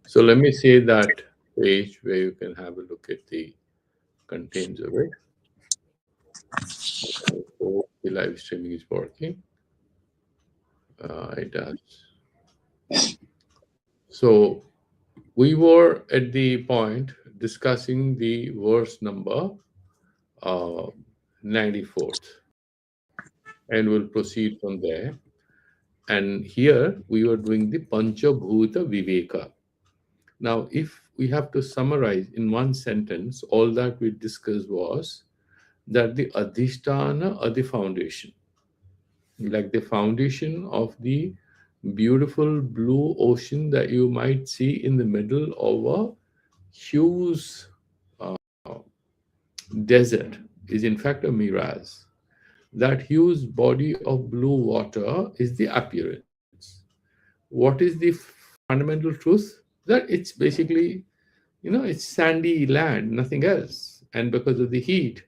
So let me say that page where you can have a look at the contents of it. I hope the live streaming is working. It does. So we were at the point discussing the verse number uh, 94th, and we'll proceed from there. And here we were doing the Panchabhuta Viveka. Now, if we have to summarize in one sentence, all that we discussed was that the Adhisthana are the foundation, like the foundation of the beautiful blue ocean that you might see in the middle of a huge uh, desert is in fact a mirage. That huge body of blue water is the appearance. What is the fundamental truth? That it's basically, it's sandy land, nothing else. And because of the heat,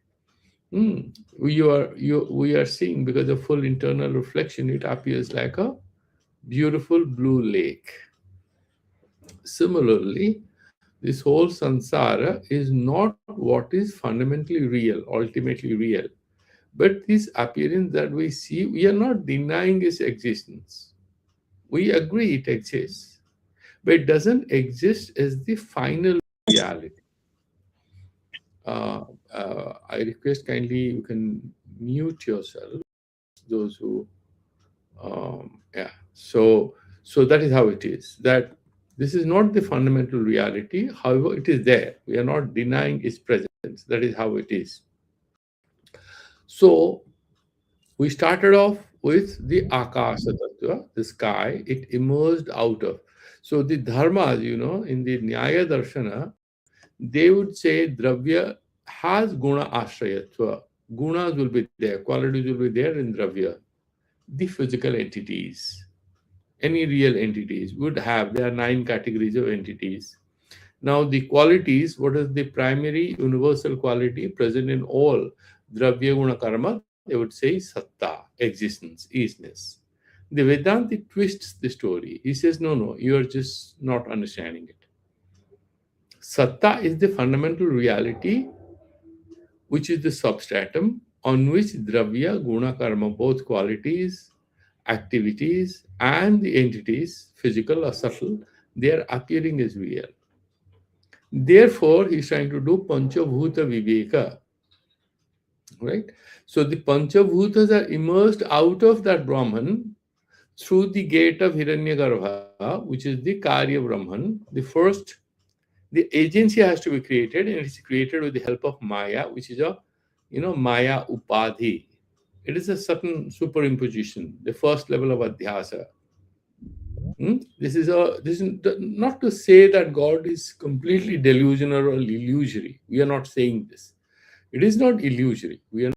we are seeing, because of full internal reflection, it appears like a beautiful blue lake. Similarly, this whole sansara is not what is fundamentally real, ultimately real. But this appearance that we see, we are not denying its existence. We agree it exists, but it doesn't exist as the final reality. I request kindly you can mute yourself. Those who, yeah. So that is how it is. That this is not the fundamental reality. However, it is there. We are not denying its presence. That is how it is. So we started off with the Akasa Tattva, the sky, it emerged out of. So the dharmas, in the Nyaya Darshana, they would say Dravya has guna ashrayatva. Gunas will be there, qualities will be there in Dravya. The physical entities, any real entities would have, there are 9 categories of entities. Now the qualities, what is the primary universal quality present in all Dravya Guna Karma? They would say Satta, existence, isness. The Vedanta twists the story. He says, no, you are just not understanding it. Satta is the fundamental reality, which is the substratum on which Dravya, Guna, Karma, both qualities, activities, and the entities, physical or subtle, they are appearing as real. Therefore, he's trying to do Panchabhuta Viveka. Right? So the Panchabhutas are immersed out of that Brahman through the gate of Hiranyagarbha, which is the Karya Brahman. The agency has to be created, and it's created with the help of Maya, which is a, Maya Upadhi. It is a certain superimposition, the first level of Adhyasa. This is not to say that God is completely delusional or illusory. We are not saying this. It is not illusory. We are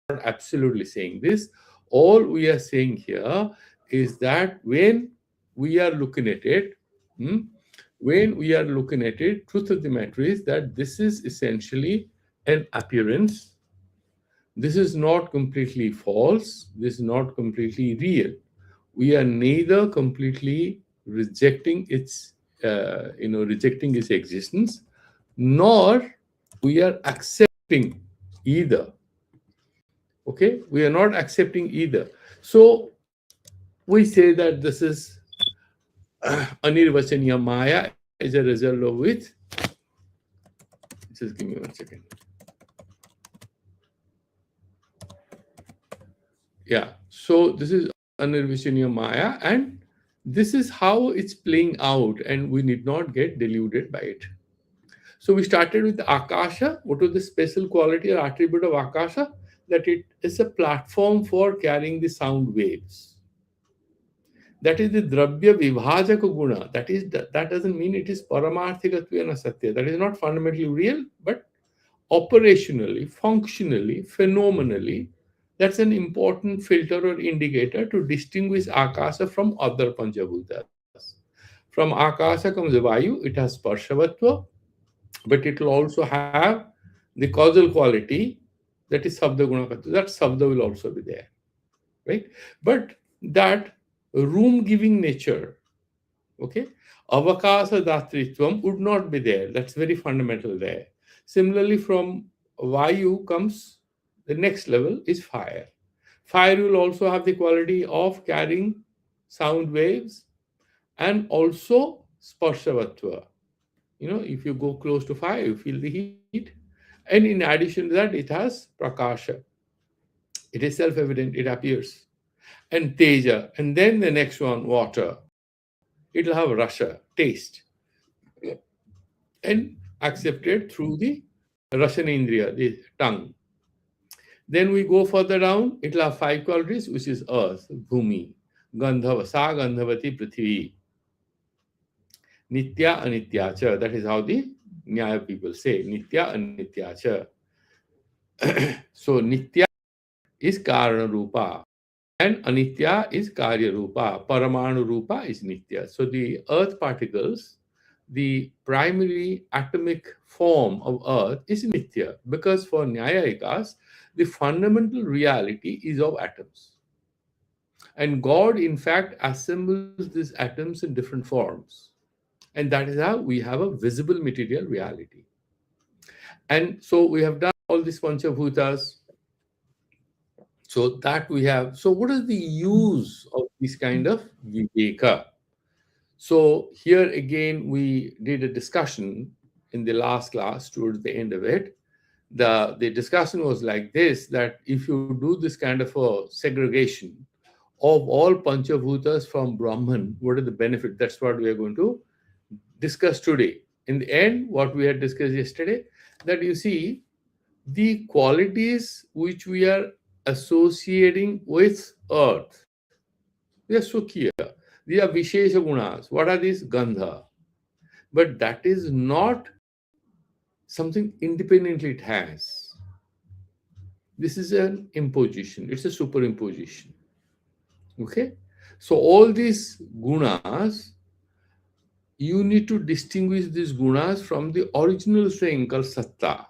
not absolutely saying this. All we are saying here is that when we are looking at it, truth of the matter is that this is essentially an appearance. This is not completely false. This is not completely real. We are neither completely rejecting its existence, nor we are accepting either. Okay, we are not accepting either. So we say that this is anirvachaniya maya as a result of which. Just give me 1 second. Yeah, so this is anirvachaniya maya, and this is how it's playing out, and we need not get deluded by it. So we started with Akasha. What was the special quality or attribute of Akasha? That it is a platform for carrying the sound waves. That is the Dravya Vibhajaka Guna. That doesn't mean it is Paramarthikatvena Satya. That is not fundamentally real, but operationally, functionally, phenomenally, that's an important filter or indicator to distinguish Akasa from other Panchabhutas. From Akasa comes Vayu, it has Sparshavatva, but it will also have the causal quality, that is Sabda Gunakatva. That Sabda will also be there, right? But that room giving nature, Okay, avakasa datritvam would not be there. That's very fundamental there. Similarly, from vayu comes the next level is fire. Fire will also have the quality of carrying sound waves and also sparshavatva. If you go close to fire, you feel the heat. And in addition to that, it has prakasha. It is self-evident, it appears. And teja. And then the next one, water. It'll have rasa, taste, and accepted through the rasanindriya, the tongue. Then we go further down, it'll have five qualities, which is earth, bhumi, gandhava, sa gandhavati prithvi, nitya anitya cha. That is how the Nyaya people say, nitya anitya cha. So nitya is karana rupa and anitya is karya rupa. Paramanu rupa is nitya. So the earth particles, the primary atomic form of earth is nitya, because for Nyayikas, the fundamental reality is of atoms. And God, in fact, assembles these atoms in different forms. And that is how we have a visible material reality. And so we have done all these Panchabhutas. So that we have. So what is the use of this kind of Viveka? So here again, we did a discussion in the last class towards the end of it. The discussion was like this, that if you do this kind of a segregation of all Panchabhutas from Brahman, what is the benefit? That's what we are going to discuss today. In the end, what we had discussed yesterday, that you see the qualities which we are associating with earth, they are so clear. These are Vishesha Gunas. What are these? Gandha. But that is not something independently it has. This is an imposition, it's a superimposition. Okay? So all these gunas, you need to distinguish these gunas from the original thing called satta.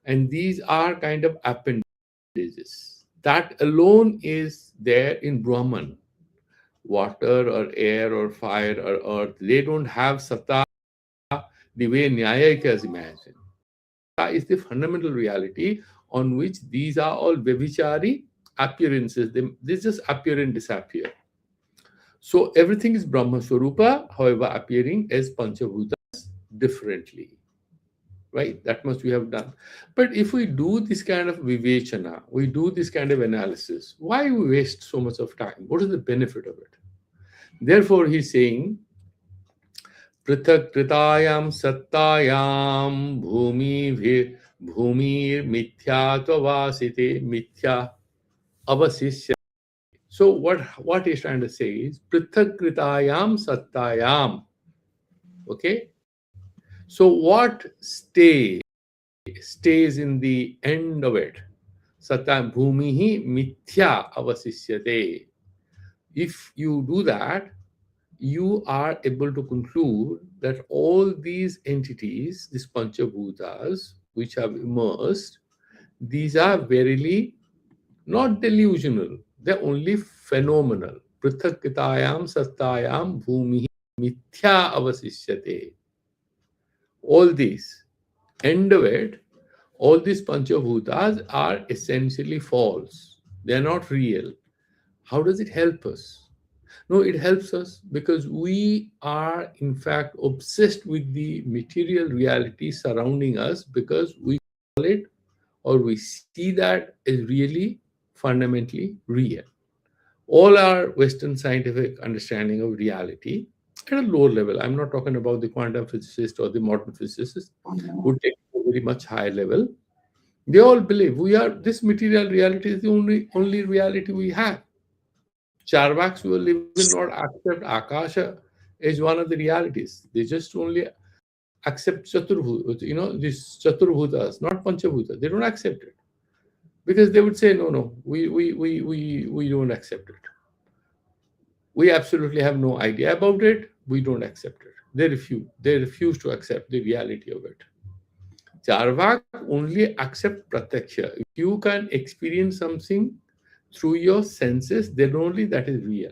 And these are kind of appendages. That alone is there in Brahman. Water or air or fire or earth, they don't have satta the way Nyayikas imagine. Satta is the fundamental reality on which these are all Vyabhichari appearances. They just appear and disappear. So everything is Brahma Swarupa, however, appearing as Panchabhutas differently. Right? That much we have done. But if we do this kind of vivechana, we do this kind of analysis, why we waste so much of time? What is the benefit of it? Therefore, he's saying, पृथक कृतायाम सत्तायाम भूमिर मिथ्यात्ववासिते मिथ्या अवशिष्य. So what he's trying to say is पृथक कृतायाम सत्तायाम. Okay, so what stays in the end of it? Satta bhumi hi mithya avasisyate. If you do that, you are able to conclude that all these entities, these Panchabhutas, which have emerged, these are verily not delusional, they're only phenomenal. Prithakitayam sattayam bhumi mithya avasisyate. All these, end of it, all these Panchabhutas are essentially false. They're not real. How does it help us? No, it helps us because we are, in fact, obsessed with the material reality surrounding us because we call it or we see that as really fundamentally real. All our Western scientific understanding of reality at a lower level, I'm not talking about the quantum physicist or the modern physicist who take it to a very much higher level. They all believe this material reality is the only reality we have. Charvaks will even not accept Akasha as one of the realities. They just only accept these Chaturbhutas, not Panchabhutas. They don't accept it. Because they would say, no, we don't accept it. We absolutely have no idea about it. We don't accept it. They refuse to accept the reality of it. Charvak only accept pratyaksha. If you can experience something through your senses, then only that is real.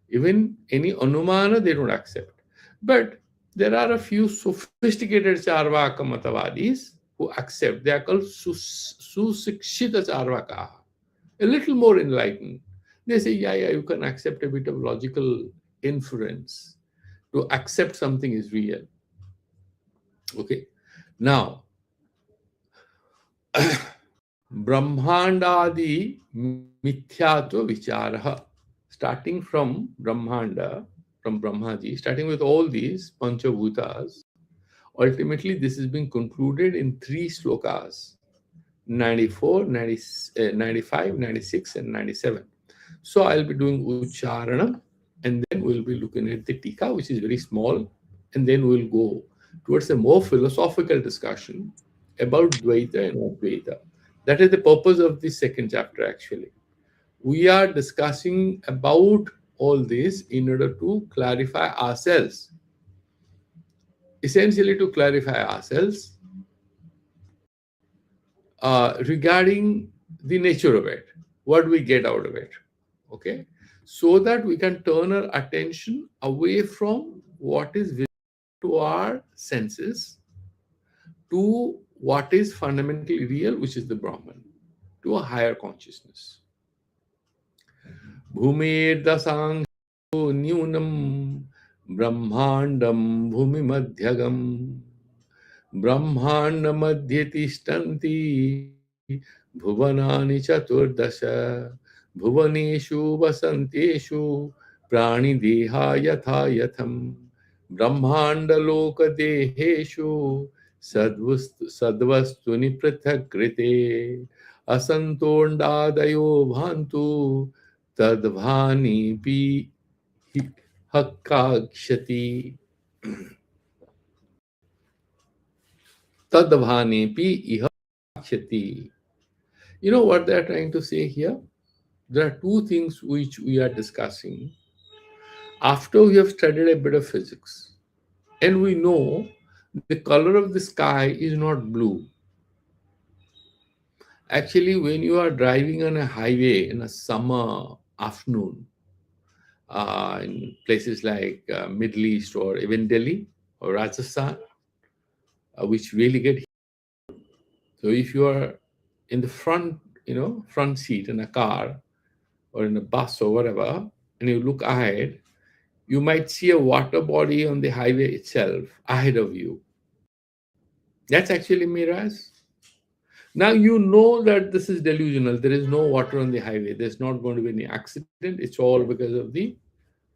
Even any anumana they don't accept. But there are a few sophisticated Charvaka Matavadis who accept. They are called Susikshita Charvaka, a little more enlightened. They say, yeah, yeah, you can accept a bit of logical inference to accept something is real. Okay. Now, Brahmandadi mithyatva vichara. Starting from Brahmaji, starting with all these Panchabhutas, ultimately this is being concluded in three slokas: 94, 90, 95, 96, and 97. So I'll be doing Ucharana, and then we'll be looking at the Tika, which is very small, and then we'll go towards a more philosophical discussion about Dvaita and Advaita. That is the purpose of the second chapter, actually. We are discussing about all this in order to clarify ourselves. Essentially, to clarify ourselves regarding the nature of it, what we get out of it. Okay, so that we can turn our attention away from what is visible to our senses to what is fundamentally real, which is the Brahman, to a higher consciousness. Bhumirdasango nyunam brahmandam bhumimadhyagam brahmanda madhye tishtanti bhuvanani chaturdasha bhuvaneshu vasanteshu prani deha yatha yatham brahmanda loka deheshu sadvastuni prithakrite asantondadayo bhantu tadvani pi hakkakshati tadvani pi iha kshati. You know what they are trying to say here? There are two things which we are discussing. After we have studied a bit of physics, and we know the color of the sky is not blue. Actually, when you are driving on a highway in a summer afternoon, in places like Middle East or even Delhi or Rajasthan, which really get. So if you are in the front, front seat in a car or in a bus or whatever, and you look ahead, you might see a water body on the highway itself ahead of you. That's actually mirage. Now you know that this is delusional. There is no water on the highway. There's not going to be any accident. It's all because of the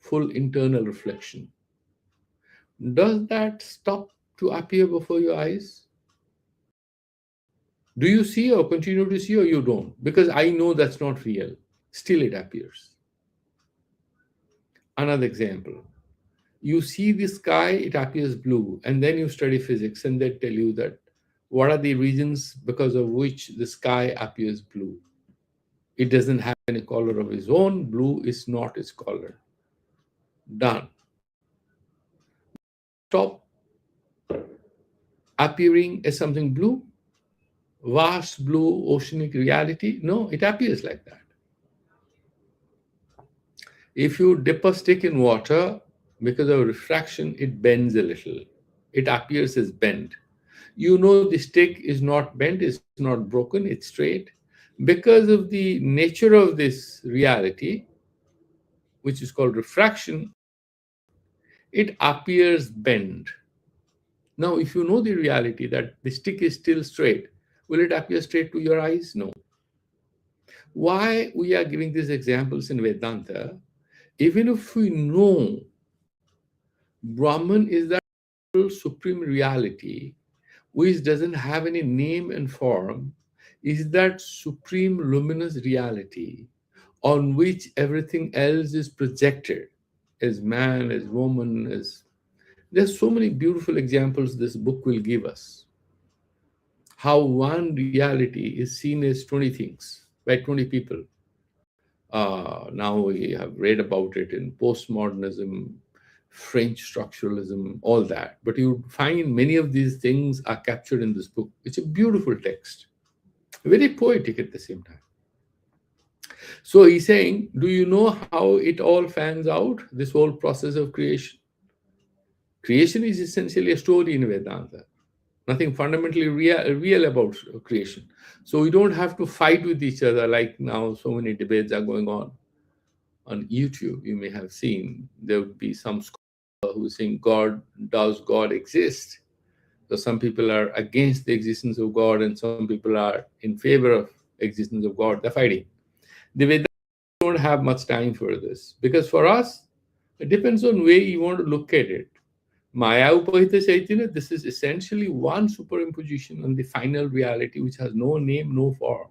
full internal reflection. Does that stop to appear before your eyes? Do you see or continue to see or you don't? Because I know that's not real. Still it appears. Another example. You see the sky, it appears blue, and then you study physics and they tell you that what are the reasons because of which the sky appears blue. It doesn't have any color of its own. Blue is not its color. Done. Stop appearing as something blue, vast blue oceanic reality. No, it appears like that. If you dip a stick in water, because of refraction, it bends a little. It appears as bent. You know the stick is not bent, it's not broken, it's straight. Because of the nature of this reality, which is called refraction, it appears bent. Now, if you know the reality that the stick is still straight, will it appear straight to your eyes? No. Why we are giving these examples in Vedanta? Even if we know Brahman is that supreme reality, which doesn't have any name and form, is that supreme luminous reality on which everything else is projected as man, as woman, as there's so many beautiful examples this book will give us. How one reality is seen as 20 things by 20 people. Now we have read about it in postmodernism, French structuralism, all that. But you find many of these things are captured in this book. It's a beautiful text, very poetic at the same time. So he's saying, do you know how it all fans out? This whole process of creation. Creation is essentially a story in Vedanta. Nothing fundamentally real about creation. So we don't have to fight with each other like now so many debates are going on YouTube. You may have seen there would be some scholar who is saying, God, does God exist? So some people are against the existence of God and some people are in favor of existence of God. They're fighting. The Vedas don't have much time for this because for us, it depends on where you want to look at it. Maya Upahita Chaitanya, this is essentially one superimposition on the final reality which has no name, no form.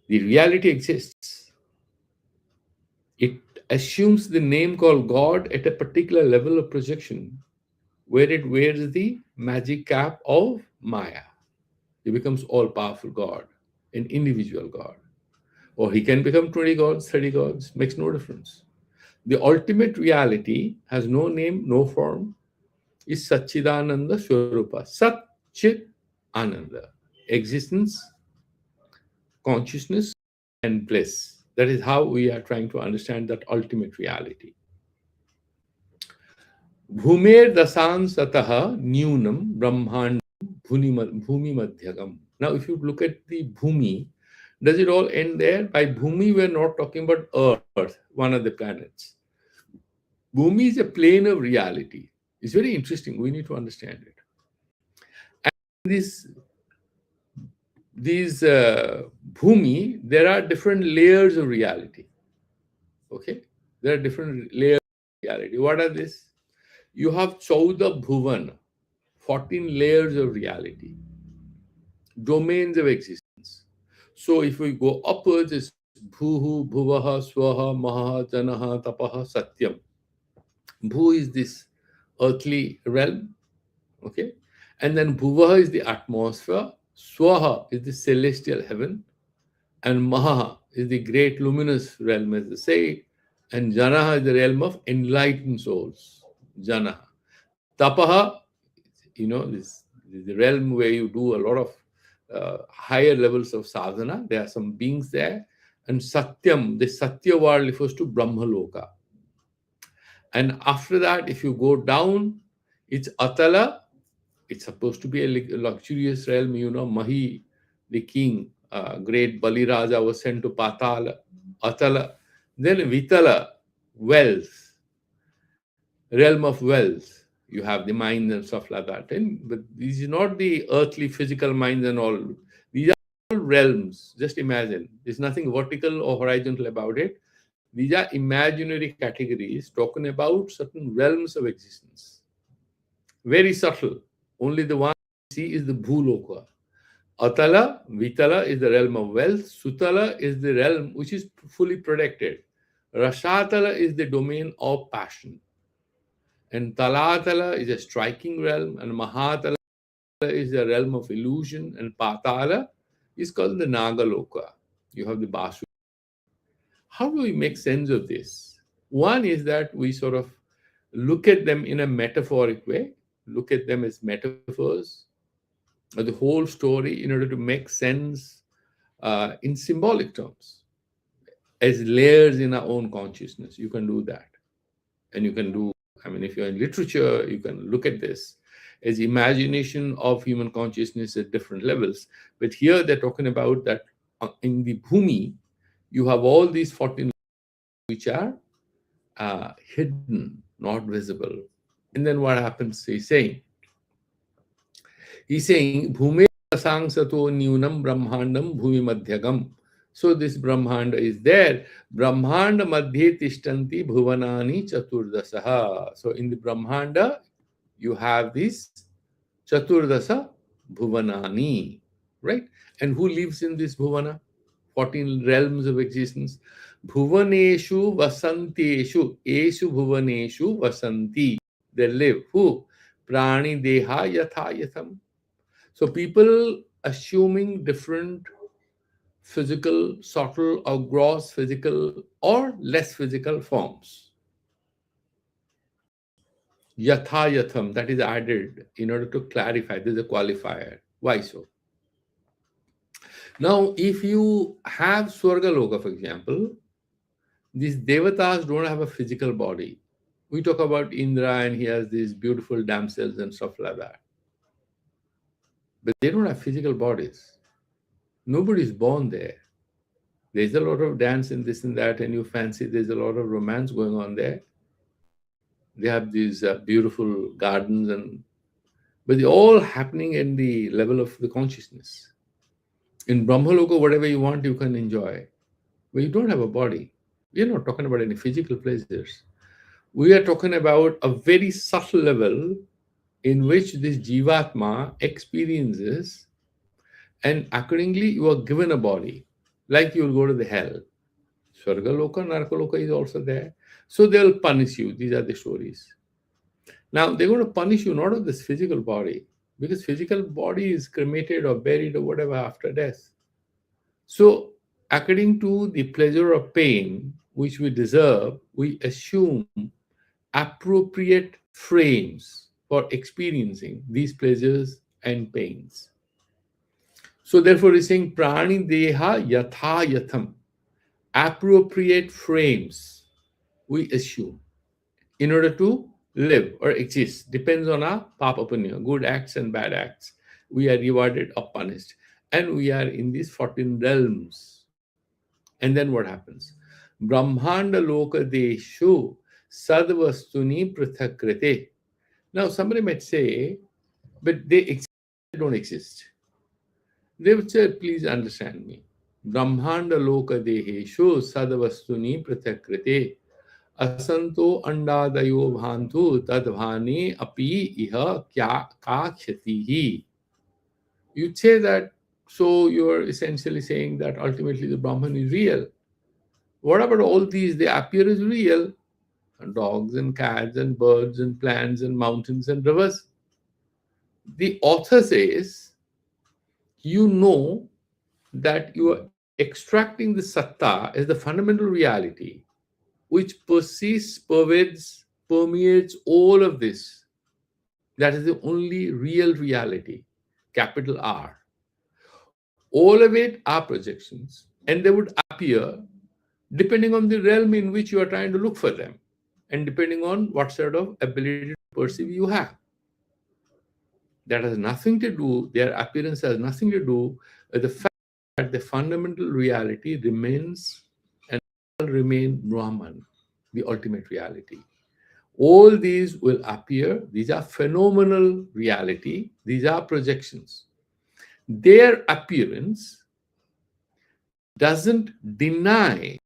The reality exists. It assumes the name called God at a particular level of projection where it wears the magic cap of Maya. He becomes all powerful God, an individual God. Or he can become 20 gods, 30 gods, makes no difference. The ultimate reality has no name, no form, is Satchidananda Swarupa. Sat Chit Ananda. Existence, consciousness, and bliss. That is how we are trying to understand that ultimate reality. Bhumer dasan sataha nyunam brahmand bhumi madhyagam. Now, if you look at the bhumi, does it all end there? By bhumi, we are not talking about Earth, one of the planets. Bhumi is a plane of reality. It's very interesting. We need to understand it. And these bhumi, there are different layers of reality. Okay, there are different layers of reality. What are these? You have Chauda Bhuvan, 14 layers of reality, domains of existence. So if we go upwards, it's Bhuhu, Bhuvaha, Swaha, Maha, Janaha, Tapaha, Satyam. Bhu is this earthly realm, okay? And then Bhuvaha is the atmosphere, Swaha is the celestial heaven, and Maha is the great luminous realm, as they say, and Janaha is the realm of enlightened souls. Janaha. Tapaha, this is the realm where you do a lot of higher levels of sadhana. There are some beings there. And Satyam, the Satya world refers to Brahmaloka. And after that, if you go down, it's Atala. It's supposed to be a luxurious realm, Mahi, the king, great Bali Raja was sent to Patala, Atala. Then Vitala, wealth, realm of wealth. You have the mind and stuff like that. But these are not the earthly physical minds and all. These are all realms. Just imagine. There's nothing vertical or horizontal about it. These are imaginary categories talking about certain realms of existence. Very subtle. Only the one we see is the Bhuloka. Atala, Vitala is the realm of wealth. Sutala is the realm which is fully protected. Rashatala is the domain of passion. And Talatala is a striking realm. And Mahatala is the realm of illusion. And Patala is called the Nagaloka. You have the Basu. How do we make sense of this? One is that we sort of look at them in a metaphoric way, look at them as metaphors, the whole story in order to make sense in symbolic terms, as layers in our own consciousness. You can do that. And you can do, I mean, if you're in literature, you can look at this as imagination of human consciousness at different levels. But here they're talking about that in the Bhumi, you have all these 14 which are hidden, not visible. And then what happens? He's saying, Bhume Asangsato Nyunam Brahmandam Bhumi Madhyagam. So this Brahmanda is there. Brahmanda Madhye Tishtanti Bhuvanani Chaturdasaha. So in the Brahmanda, you have this Chaturdasa Bhuvanani, right? And who lives in this Bhuvana? 14 realms of existence. Bhuvaneshu Vasanteshu. Eshu Bhuvaneshu Vasanti. They live. Who? Prani Deha Yatha Yatham. So people assuming different physical, subtle or gross physical or less physical forms. Yatha Yatham, that is added in order to clarify. There's a qualifier. Why so? Now, if you have Swargaloka, for example, these devatas don't have a physical body. We talk about Indra and he has these beautiful damsels and stuff like that. But they don't have physical bodies. Nobody is born there. There's a lot of dance and this and that, and you fancy there's a lot of romance going on there. They have these beautiful gardens, but they're all happening in the level of the consciousness. In Brahmaloka, whatever you want, you can enjoy. But you don't have a body. We're not talking about any physical pleasures. We are talking about a very subtle level in which this Jivatma experiences, and accordingly, you are given a body, like you will go to the hell. Swargaloka, Narkaloka is also there. So they will punish you. These are the stories. Now, they're going to punish you not of this physical body, because physical body is cremated or buried or whatever after death. So, according to the pleasure or pain which we deserve, we assume appropriate frames for experiencing these pleasures and pains. So, therefore, he's saying prani deha yatha yatham, appropriate frames we assume in order to live or exist. Depends on our papa punya, good acts and bad acts. We are rewarded or punished. And we are in these 14 realms. And then what happens? Brahmanda loka deshu sadvastuni prithakrite. Now, somebody might say, but they exist, they don't exist. They would say, please understand me. Brahmanda loka deheshu sadvastuni prithakrite. Asanto andadayo bhantu tadvani api iha kya ka khyatihi. You'd say that, so you're essentially saying that ultimately the Brahman is real. What about all these? They appear as real. Dogs and cats and birds and plants and mountains and rivers. The author says, you know that you are extracting the satta as the fundamental reality which persists, pervades, permeates all of this. That is the only real reality, capital R. All of it are projections, and they would appear depending on the realm in which you are trying to look for them, and depending on what sort of ability to perceive you have. That has nothing to do, their appearance has nothing to do with the fact that the fundamental reality remains and will remain Brahman, the ultimate reality. All these will appear. These are phenomenal reality. These are projections. Their appearance doesn't deny,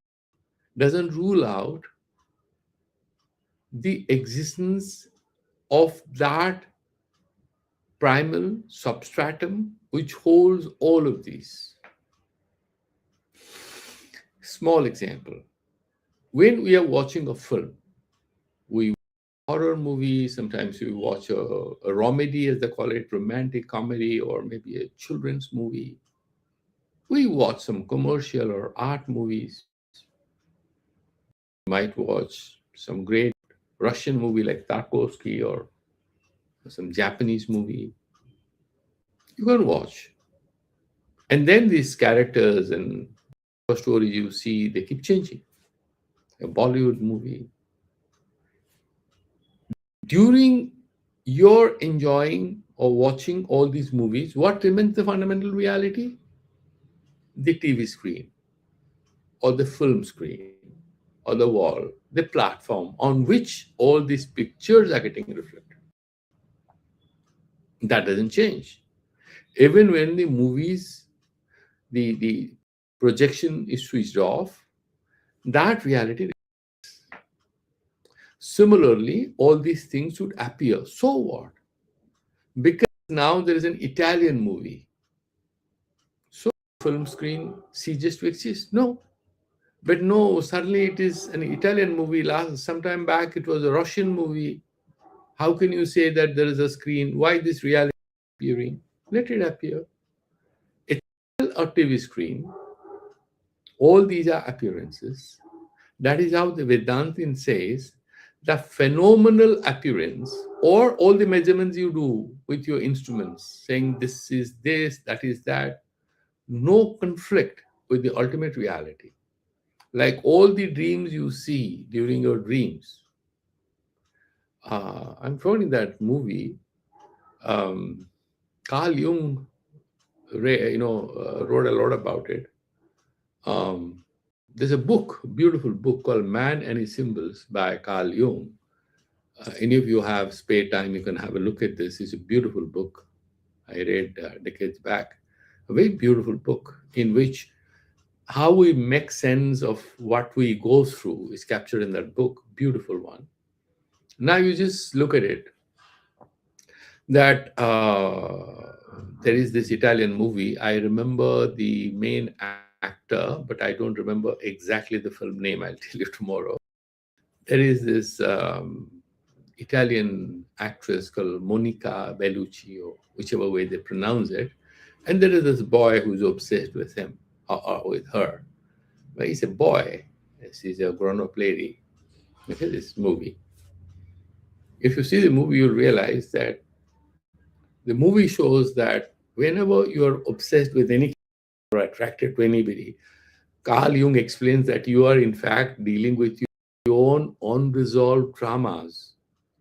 doesn't rule out the existence of that primal substratum which holds all of these. Small example. When we are watching a film, we horror movie, sometimes we watch a comedy, as they call it, romantic comedy, or maybe a children's movie. We watch some commercial or art movies. Might watch some great Russian movie like Tarkovsky or some Japanese movie. You can watch. And then these characters and stories you see, they keep changing. A Bollywood movie. During your enjoying or watching all these movies, what remains the fundamental reality? The TV screen, or the film screen, or the wall, the platform on which all these pictures are getting reflected. That doesn't change. Even when the movies, the projection is switched off, that reality. Similarly, all these things would appear. So what? Because now there is an Italian movie. So film screen ceases to exist? No. But no, suddenly it is an Italian movie. Last sometime back it was a Russian movie. How can you say that there is a screen? Why this reality appearing? Let it appear. It's still a TV screen. All these are appearances. That is how the Vedantin says the phenomenal appearance, or all the measurements you do with your instruments, saying this is this, that is that, no conflict with the ultimate reality. Like all the dreams you see during your dreams. I'm quoting that movie. Um, Carl Jung, wrote a lot about it. There's a book, a beautiful book called Man and His Symbols by Carl Jung. Any of you have spare time, you can have a look at this. It's a beautiful book. I read decades back. A very beautiful book in which how we make sense of what we go through is captured in that book. Beautiful one. Now you just look at it. That there is this Italian movie. I remember the main actor, but I don't remember exactly the film name. I'll tell you tomorrow. There is this Italian actress called Monica Bellucci, or whichever way they pronounce it. And there is this boy who's obsessed with him or with her. But he's a boy. She's a grown up lady. Look at this movie. If you see the movie, you'll realize that the movie shows that whenever you're obsessed with any or attracted to anybody, Carl Jung explains that you are in fact dealing with your own unresolved traumas,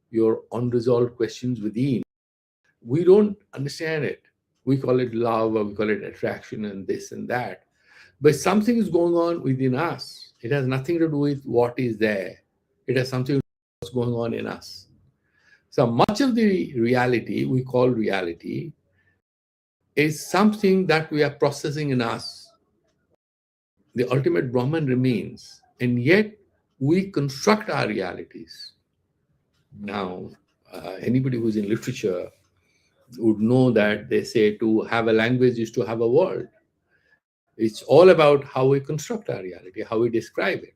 your unresolved questions within. We don't understand it. We call it love or we call it attraction and this and that. But something is going on within us. It has nothing to do with what is there. It has something to do with what's going on in us. So much of the reality we call reality is something that we are processing in us. The ultimate Brahman remains, and yet we construct our realities. Now, anybody who's in literature would know that they say to have a language is to have a world. It's all about how we construct our reality, how we describe it.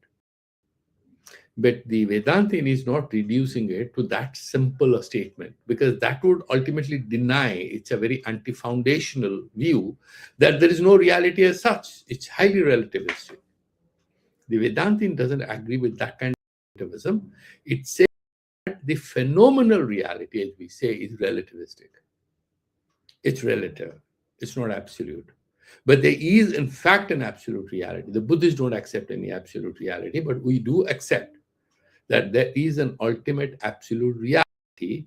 But the Vedantin is not reducing it to that simple a statement, because that would ultimately deny, it's a very anti foundational view that there is no reality as such. It's highly relativistic. The Vedantin doesn't agree with that kind of relativism. It says that the phenomenal reality, as we say, is relativistic. It's relative, it's not absolute. But there is, in fact, an absolute reality. The Buddhists don't accept any absolute reality, but we do accept that there is an ultimate absolute reality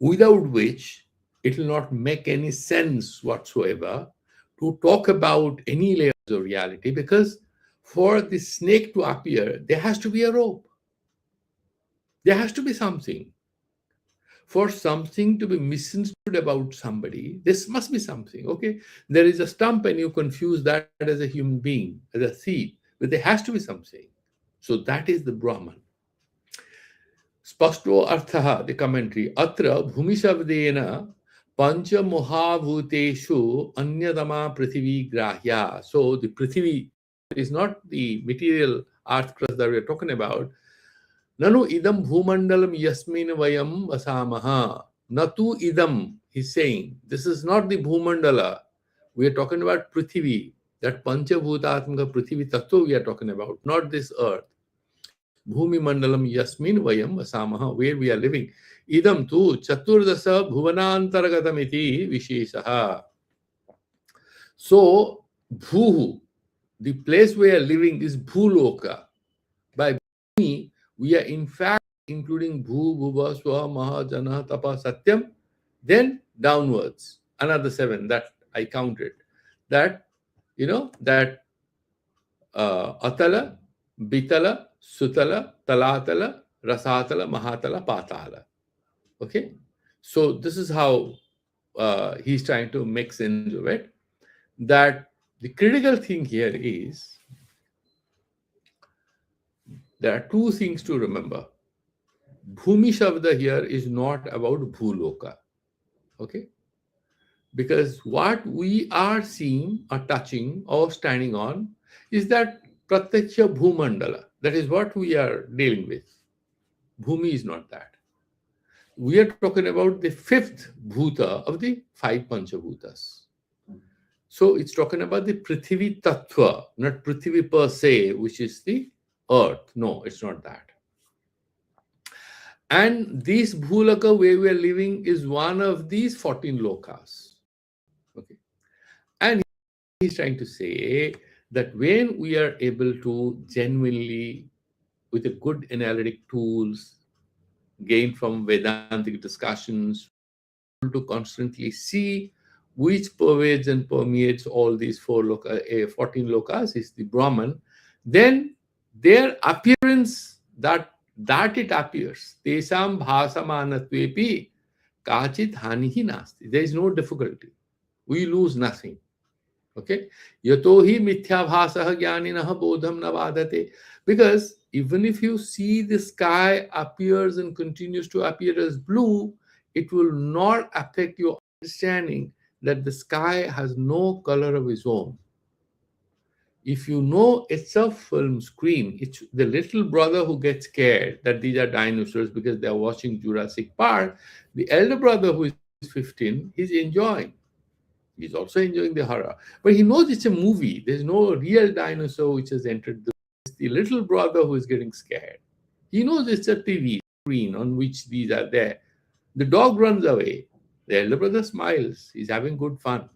without which it will not make any sense whatsoever to talk about any layers of reality, because for the snake to appear, there has to be a rope. There has to be something. For something to be misunderstood about somebody, this must be something. Okay, there is a stump and you confuse that as a human being, as a thief, but there has to be something. So that is the Brahman. Spasto artha, the commentary, atra bhumishabdena pancha mohabhuteshu anyadama prithvi grahya. So the prithvi is not the material earth crust that we are talking about. Nanu idam bhumandalam yasmin vayam vasamaha. Natu idam, he's saying, this is not the bhumandala. We are talking about prithvi, that panchabhutatmaka prithvi tattva we are talking about, not this earth. Bhumi mandalam yasmin vayam vasamaha, where we are living. Idam tu chaturdasa bhuvanantaragatamiti visheshaha. So, bhuhu, the place we are living is bhuloka. By bhumi, we are in fact including bhu, bhuva, swa, maha, jana, tapa, satyam, then downwards. Another 7 that I counted. That, that atala, bitala, sutala, talatala, rasatala, mahatala, patala. Okay? So this is how he's trying to make sense of it. That the critical thing here is there are two things to remember. Bhumi Shabda here is not about Bhuloka. Okay? Because what we are seeing or touching or standing on is that Pratyaksha Bhumandala. That is what we are dealing with. Bhumi is not that. We are talking about the fifth Bhuta of the 5 Panchabhutas. So it's talking about the Prithvi Tattva, not Prithvi per se, which is the earth. No, it's not that. And this Bhulaka where we are living is one of these 14 lokas. Okay. And he's trying to say that when we are able to genuinely, with a good analytic tools gained from Vedantic discussions, able to constantly see which pervades and permeates all these 14 lokas is the Brahman, then their appearance, that it appears, tesam bhasamanatvepi kachit hanihi nasti. There is no difficulty. We lose nothing. Okay? Yato hi mithyabhasah jnaninah bodham na vadate. Because even if you see the sky appears and continues to appear as blue, it will not affect your understanding that the sky has no color of its own. If you know it's a film screen, it's the little brother who gets scared that these are dinosaurs because they're watching Jurassic Park. The elder brother who is 15, he's enjoying. He's also enjoying the horror. But he knows it's a movie. There's no real dinosaur which has entered the little brother who is getting scared. He knows it's a TV screen on which these are there. The dog runs away. The elder brother smiles. He's having good fun.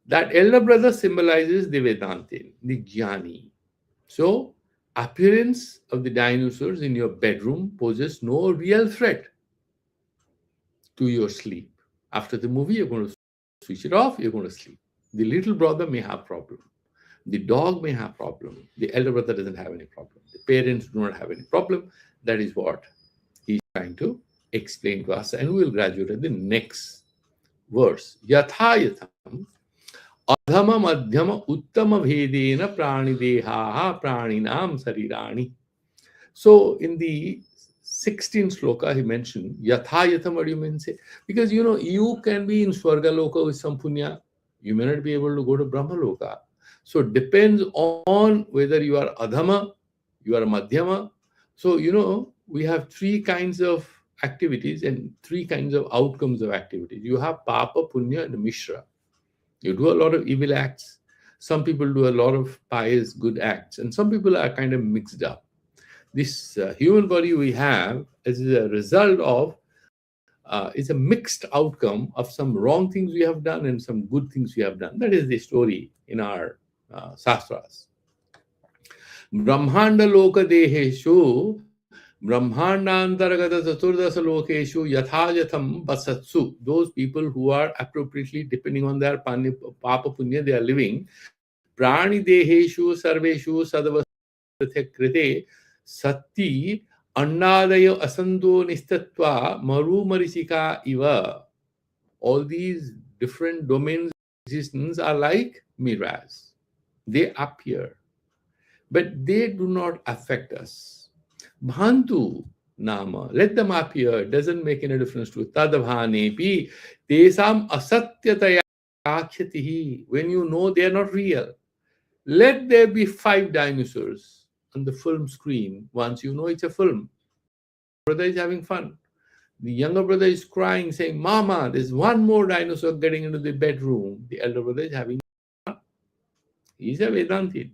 That elder brother symbolizes the Vedantin, the Jnani. So, appearance of the dinosaurs in your bedroom poses no real threat to your sleep. After the movie, you're going to switch it off, you're going to sleep. The little brother may have problem. The dog may have problem. The elder brother doesn't have any problem. The parents do not have any problem. That is what he's trying to explain to us. And we will graduate at the next verse. Yatha yatham adhama madhyama uttama bhedena pranideha praninam sarirani. So in the 16th sloka, he mentioned yatha yatham. What do you mean? Say, because you can be in Swarga Loka with some punya, you may not be able to go to Brahma Loka. So it depends on whether you are adhama, you are madhyama. So we have three kinds of activities and three kinds of outcomes of activities. You have papa, punya, and mishra. You do a lot of evil acts. Some people do a lot of pious good acts, and some people are kind of mixed up. This human body we have is a result of is a mixed outcome of some wrong things we have done and some good things we have done. That is the story in our sastras. Brahmanda loka deheshu brahmandantaragata chaturdas lokeshu yathajatham basatsu. Those people who are appropriately depending on their papa punya they are living. Prani deheshu sarveshu sadavasathe krite sati annadayo asando nistatva maru marisika iva. All these different domains of existence are like mirrors. They appear, but they do not affect us. Bhantu nama, let them appear, doesn't make any difference to tadabhanepi tesam asatyataya kakhyatihi. When you know they are not real, let there be 5 dinosaurs on the film screen. Once you know it's a film, brother is having fun. The younger brother is crying, saying, Mama, there's one more dinosaur getting into the bedroom. The elder brother is having fun. He's a Vedantin.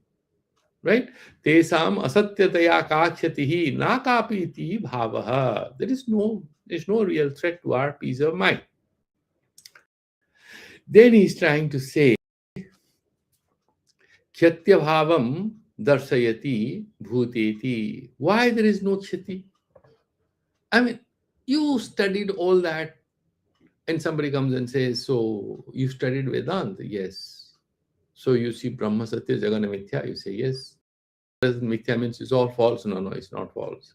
Right? Tesam asatyataya kakhyatihi nakapiti bhavaha. There's no real threat to our peace of mind. Then he's trying to say, Khyatya bhavam darsayati bhuteti. Why there is no khyati? I mean, you studied all that, and somebody comes and says, so you studied Vedanta? Yes. So you see Brahma Satya Jagana Mithya? You say yes. Doesn't mithya means it's all false? No, it's not false.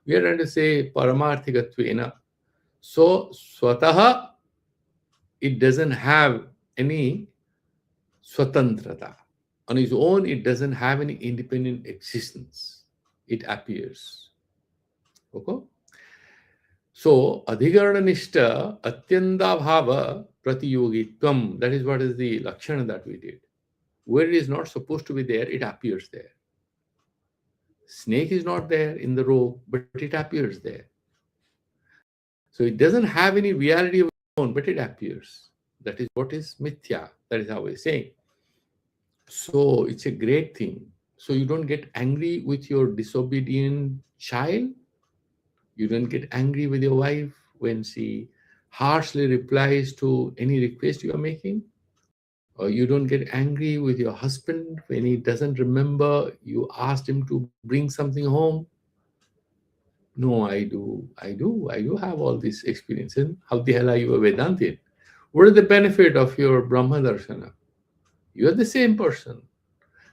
We are trying to say paramarthikatvena. So swataha, it doesn't have any swatantrata. On its own, it doesn't have any independent existence. It appears. Okay? So adhigaranishta atyanda bhava pratiyogitvam. That is what is the lakshana that we did. Where it is not supposed to be there, it appears there. Snake is not there in the rope, but it appears there. So it doesn't have any reality of its own, but it appears. That is what is mithya. That is how we're saying. So it's a great thing. So you don't get angry with your disobedient child. You don't get angry with your wife when she harshly replies to any request you are making. Or you don't get angry with your husband when he doesn't remember you asked him to bring something home. No, I do have all these experiences. How the hell are you a Vedantin? What is the benefit of your Brahma Darshana? You are the same person.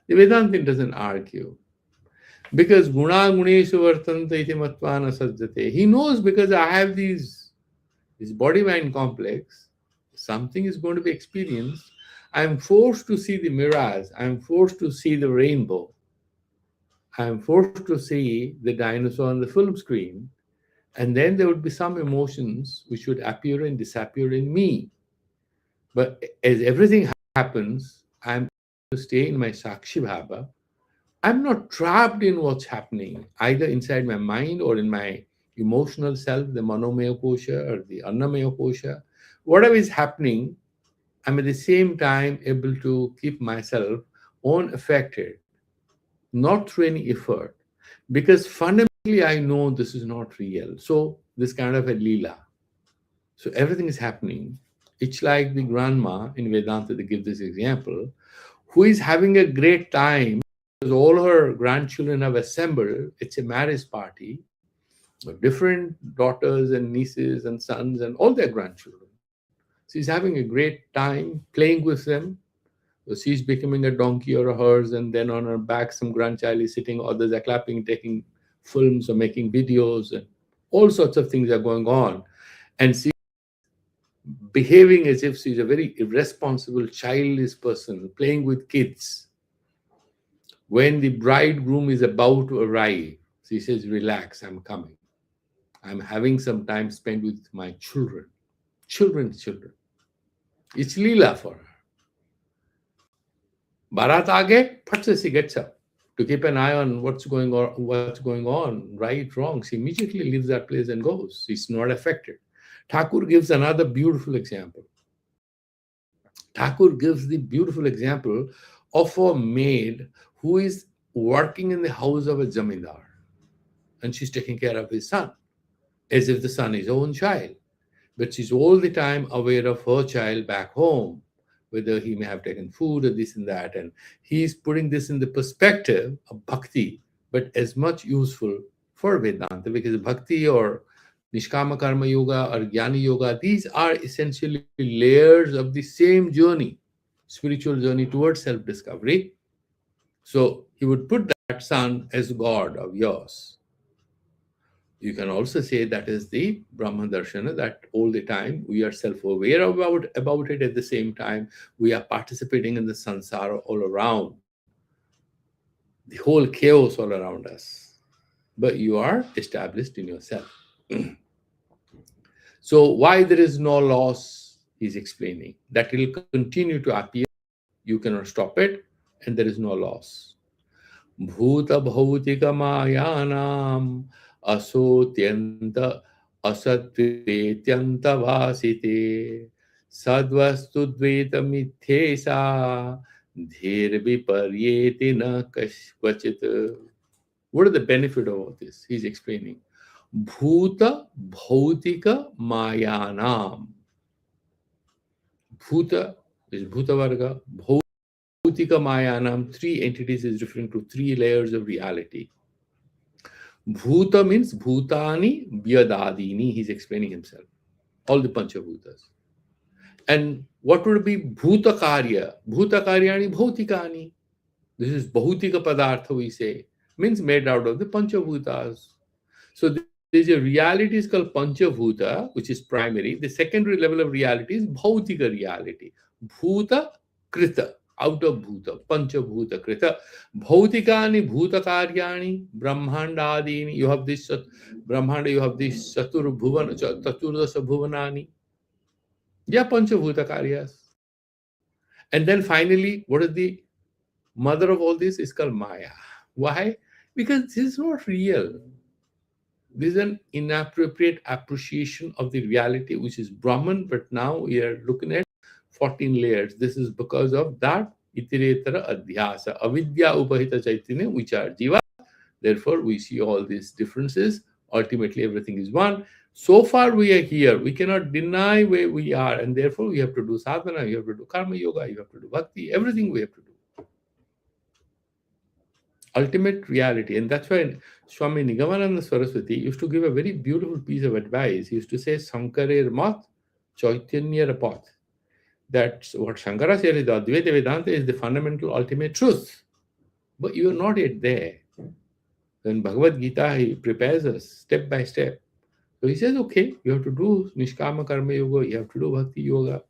The Vedantin doesn't argue. Because guna guneshu vartanta iti matvana sajjate. He knows because I have this body mind complex, something is going to be experienced. I'm forced to see the mirage, I'm forced to see the rainbow, I'm forced to see the dinosaur on the film screen, and then there would be some emotions which would appear and disappear in me. But as everything happens, I'm to stay in my Sakshi Bhava. I'm not trapped in what's happening, either inside my mind or in my emotional self, the Manomaya Kosha or the Annamaya Kosha. Whatever is happening, I'm at the same time able to keep myself unaffected, not through any effort, because fundamentally I know this is not real. So, this kind of a Leela. So, everything is happening. It's like the grandma in Vedanta, they give this example, who is having a great time because all her grandchildren have assembled. It's a marriage party with different daughters and nieces and sons and all their grandchildren. She's having a great time playing with them. So she's becoming a donkey or a horse, and then on her back, some grandchild is sitting, others are clapping, taking films or making videos, and all sorts of things are going on. And she's behaving as if she's a very irresponsible, childish person playing with kids. When the bridegroom is about to arrive, she says, "Relax, I'm coming. I'm having some time spent with my children." Children's children. It's Leela for her. Bharat aage, fat se she gets up to keep an eye on what's going on, right, wrong. She immediately leaves that place and goes. She's not affected. Thakur gives another beautiful example. Thakur gives the beautiful example of a maid who is working in the house of a zamindar, and she's taking care of his son as if the son is her own child. But she's all the time aware of her child back home, whether he may have taken food or this and that. And he's putting this in the perspective of bhakti, but as much useful for Vedanta, because bhakti or Nishkama Karma Yoga or Jnani Yoga, these are essentially layers of the same journey, spiritual journey towards self discovery. So he would put that son as God of yours. You can also say that is the Brahma Darshana, that all the time we are self-aware about it, at the same time we are participating in the sansara all around, the whole chaos all around us. But you are established in yourself. So why there is no loss, he's explaining. That will continue to appear, you cannot stop it, and there is no loss. Bhuta bhautika mayanam asotyanta asatvetyanta vasite sadvastu dveta mithesa dhir viparyeti na kashvachit. What is the benefit of all this? He's explaining. Bhuta bhautika mayanam. Bhuta is Bhuta Varga. Bhautika Mayanam, three entities, is referring to three layers of reality. Bhuta means Bhutani Vyadadini, he's explaining himself. All the Panchabhutas. And what would be Bhuta Karya? Bhuta Karyani Bhautikani. This is Bhautika Padartha, we say, means made out of the Panchabhutas. So there's a reality is called Panchabhuta, which is primary. The secondary level of reality is Bhautika reality. Bhuta Krita, out of Bhuta, Panchabhuta Krita. Bhautikani Bhuta Karyani, Brahmandadini. You have this Brahmanda, you have this Chatur Bhuvan, Taturdasa Bhuvanani. Yeah, Panchabhuta Karyas. And then finally, what is the mother of all this? Is called Maya. Why? Because this is not real. This is an inappropriate appreciation of the reality, which is Brahman, but now we are looking at 14 layers. This is because of that itiretara adhyasa, avidya upahita chaitanya, which are jiva. Therefore, we see all these differences. Ultimately, everything is one. So far we are here. We cannot deny where we are, and therefore we have to do sadhana, you have to do karma yoga, you have to do bhakti, everything we have to do. Ultimate reality. And that's why Swami Nigamananda Saraswati used to give a very beautiful piece of advice. He used to say, Sankarer mat, Chaitanya path. That's what Shankara said is the Advaita Vedanta is the fundamental ultimate truth. But you are not yet there. In Bhagavad Gita, he prepares us step by step. So he says, okay, you have to do Nishkama Karma Yoga, you have to do Bhakti Yoga,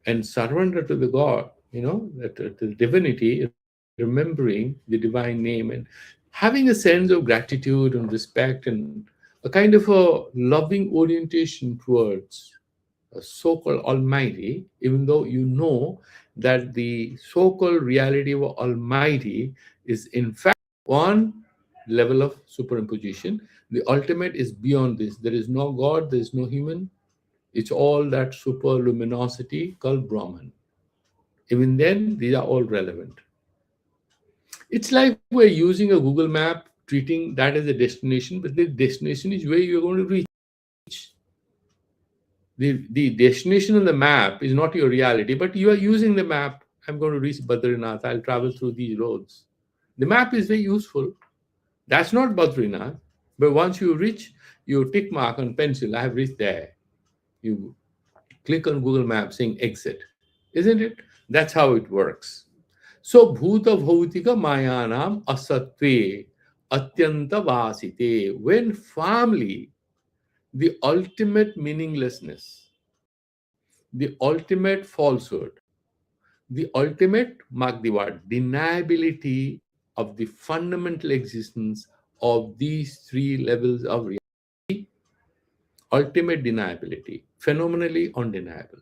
and surrender to the God, to the divinity, remembering the divine name and having a sense of gratitude and respect and a kind of a loving orientation towards a so-called Almighty, even though you know that the so-called reality of Almighty is in fact one level of superimposition. The ultimate is beyond this. There is no God, there is no human. It's all that super luminosity called Brahman. Even then, these are all relevant. It's like we're using a Google map, treating that as a destination, but the destination is where you're going to reach. The destination on the map is not your reality, but you are using the map. I'm going to reach Badrinath. I'll travel through these roads. The map is very useful. That's not Badrinath. But once you reach, you tick mark on pencil, I have reached there. You click on Google Maps saying exit. Isn't it? That's how it works. So Bhuta Bhautika Mayanam Asatve Atyanta Vasite. When firmly the ultimate meaninglessness, the ultimate falsehood, the ultimate, mark the word, deniability of the fundamental existence of these three levels of reality, ultimate deniability, phenomenally undeniable,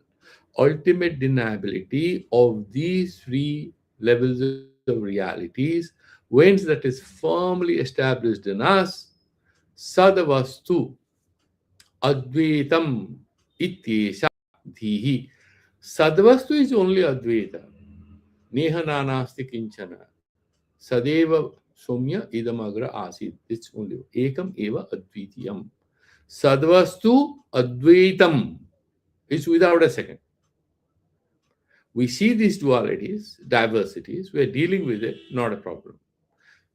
ultimate deniability of these three levels of realities, whence that is firmly established in us, sadavastu advaitam ityesha dhihi. Sadvastu is only Advaita. Neha nanasti kinchana. Sadeva somya idamagra asit. It's only ekam eva advitiyam. Sadvastu advaitam. It's without a second. We see these dualities, diversities, we're dealing with it, not a problem.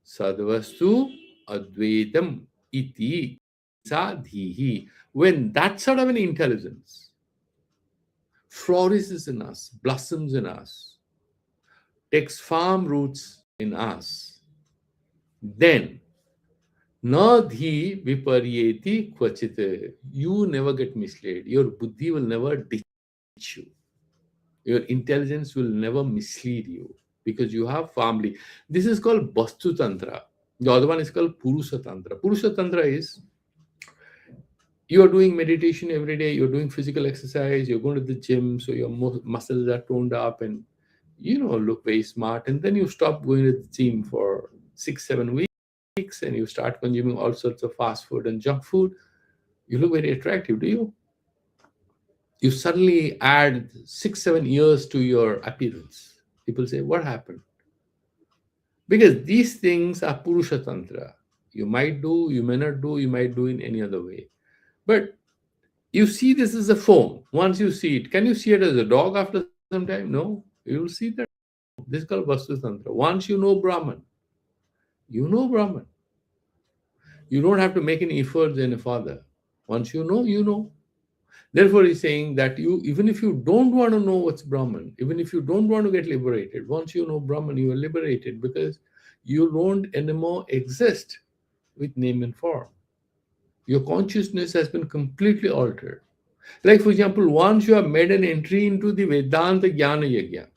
Sadvastu advaitam iti sadhihi. When that sort of an intelligence flourishes in us, blossoms in us, takes firm roots in us, then nadhi viparyeti kvachit. You never get misled. Your buddhi will never ditch you. Your intelligence will never mislead you because you have firmly. This is called Vastu Tantra. The other one is called Purusha Tantra. Purusha Tantra is you are doing meditation every day, you're doing physical exercise, you're going to the gym, so your muscles are toned up and look very smart. And then you stop going to the gym for 6 7 weeks and you start consuming all sorts of fast food and junk food. You look very attractive, do you? You suddenly add 6 7 years to your appearance. People say, what happened? Because these things are Purusha Tantra. You might do, you may not do, you might do in any other way. But you see this as a phone. Once you see it, can you see it as a dog after some time? No. You will see that. This is called Vastu Tantra. Once you know Brahman, you know Brahman. You don't have to make any efforts in a father. Once you know, you know. Therefore, he's saying that you, even if you don't want to know what's Brahman, even if you don't want to get liberated, once you know Brahman, you are liberated because you don't anymore exist with name and form. Your consciousness has been completely altered. Like, for example, once you have made an entry into the Vedanta Jnana Yajna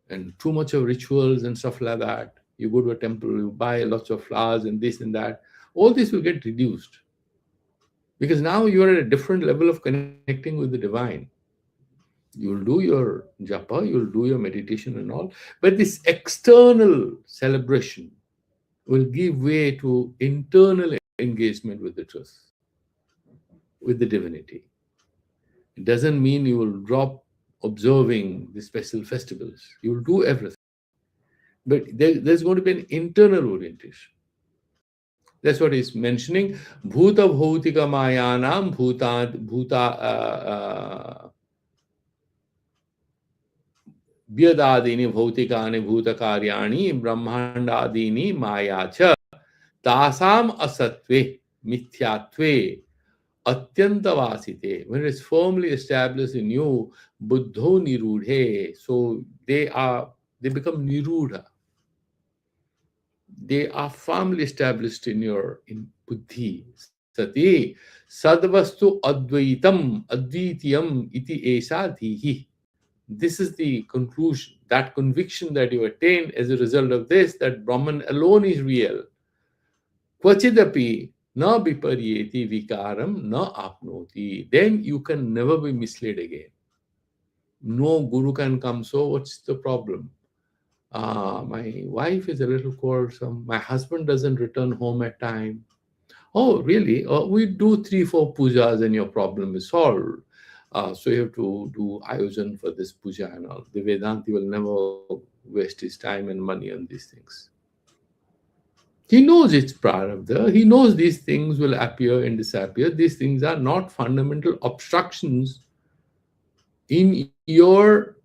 and too much of rituals and stuff like that, you go to a temple, you buy lots of flowers and this and that, all this will get reduced because now you are at a different level of connecting with the divine. You'll do your japa, you'll do your meditation and all, but this external celebration will give way to internal engagement with the truth, with the divinity. It doesn't mean you will drop observing the special festivals. You will do everything. But there's going to be an internal orientation. That's what he's mentioning. Bhuta bhautika mayanam vyadadini bhautikani bhutakaryani brahmandadini mayacha tasam asatve mithyatve atyantavasite. When it's firmly established in you, buddho nirudhe. So they become nirudha. They are firmly established in buddhi. Sati sadvastu advaitam advitiyam iti esa dhihi. This is the conclusion, that conviction that you attain as a result of this, that Brahman alone is real. Kvachidapi na viparyeti vikaram na apnoti. Then you can never be misled again. No guru can come. So what's the problem? My wife is a little quarrelsome. My husband doesn't return home at time. Oh, really? We do 3, 4 pujas and your problem is solved. So you have to do ayojan for this puja and all. The Vedanti will never waste his time and money on these things. He knows it's prarabdha. He knows these things will appear and disappear. These things are not fundamental obstructions in your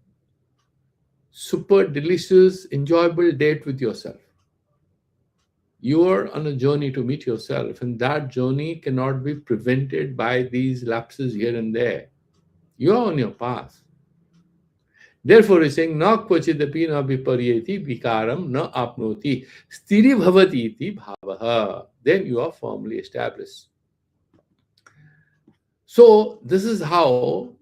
super delicious, enjoyable date with yourself. You are on a journey to meet yourself, and that journey cannot be prevented by these lapses here and there. You are on your path. Therefore, he's saying, na kvachidapi na viparyeti vikaram na apnoti stiri bhavati iti bhavaha. Then you are firmly established. So, this is how